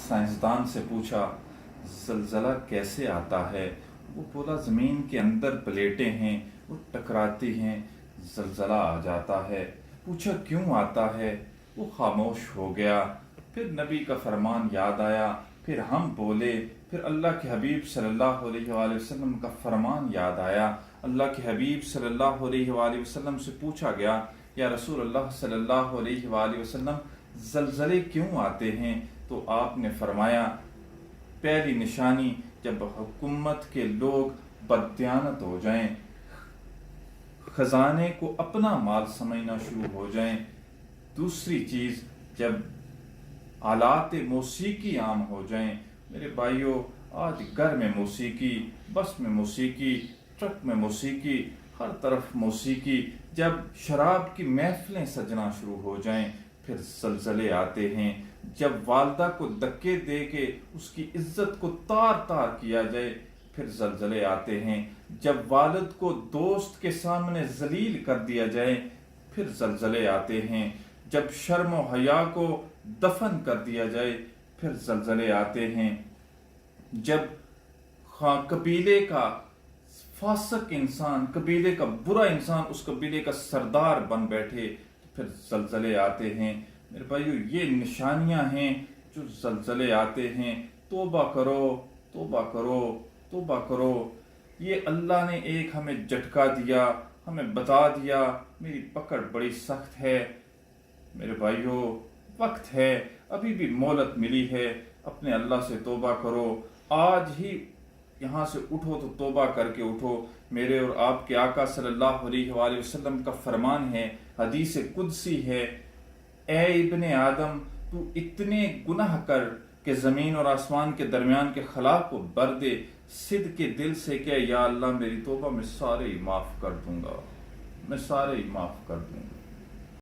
साइंसदान से पूछा ज़लज़ला कैसे आता है। वो बोला ज़मीन के अंदर प्लेटें हैं, वो टकराती हैं, ज़लज़ला आ जाता है। पूछा क्यों आता है, वो खामोश हो गया। फिर नबी का फरमान याद आया, फिर हम बोले, फिर अल्लाह के हबीब सल्लल्लाहु अलैहि वसल्लम का फरमान याद आया। अल्लाह के हबीब सल्लल्लाहु अलैहि वसल्लम से पूछा गया, या रसूल अल्लाह सल्लल्लाहु अलैहि वसल्लम ज़लज़ले क्यों आते हैं? तो आपने फरमाया, पहली निशानी जब हुकूमत के लोग बददियानत हो जाएं, खजाने को अपना माल समझना शुरू हो जाएं। दूसरी चीज़, जब आलात मौसीकी आम हो जाएं। मेरे भाइयों, आज घर में मौसीकी, बस में मौसीकी, ट्रक में मौसीकी, हर तरफ मौसीकी। जब शराब की महफिलें सजना शुरू हो जाएं, फिर ज़लज़ले आते हैं। जब वालदा को धक्के दे के उसकी इज्जत को तार तार किया जाए, फिर ज़लज़ले आते हैं। जब वालिद को दोस्त के सामने जलील कर दिया जाए, फिर ज़लज़ले आते हैं। जब शर्म व हया को दफन कर दिया जाए, फिर ज़लज़ले आते हैं। जब कबीले का फासिक इंसान, कबीले का बुरा इंसान उस कबीले का सरदार बन बैठे, तो फिर ज़लज़ले आते हैं। मेरे भाइयों, ये निशानियां हैं जो ज़लज़ले आते हैं। तौबा करो, तौबा करो, तौबा करो। ये अल्लाह ने एक हमें झटका दिया, हमें बता दिया मेरी पकड़ बड़ी सख्त है। मेरे भाइयों, वक्त है, अभी भी मोहलत मिली है, अपने अल्लाह से तौबा करो। आज ही यहाँ से उठो तो तौबा करके उठो। मेरे और आपके आका सल्लल्लाहु अलैहि वसल्लम का फरमान है, हदीस कुदसी है, ए इब्ने आदम, तू इतने गुनाह कर कि ज़मीन और आसमान के दरमियान के खला को भर दे। सिद्ध के दिल से क्या, या अल्लाह मेरी तौबा मैं सारे ही माफ़ कर दूंगा, मैं सारे ही माफ़ कर दूंगा।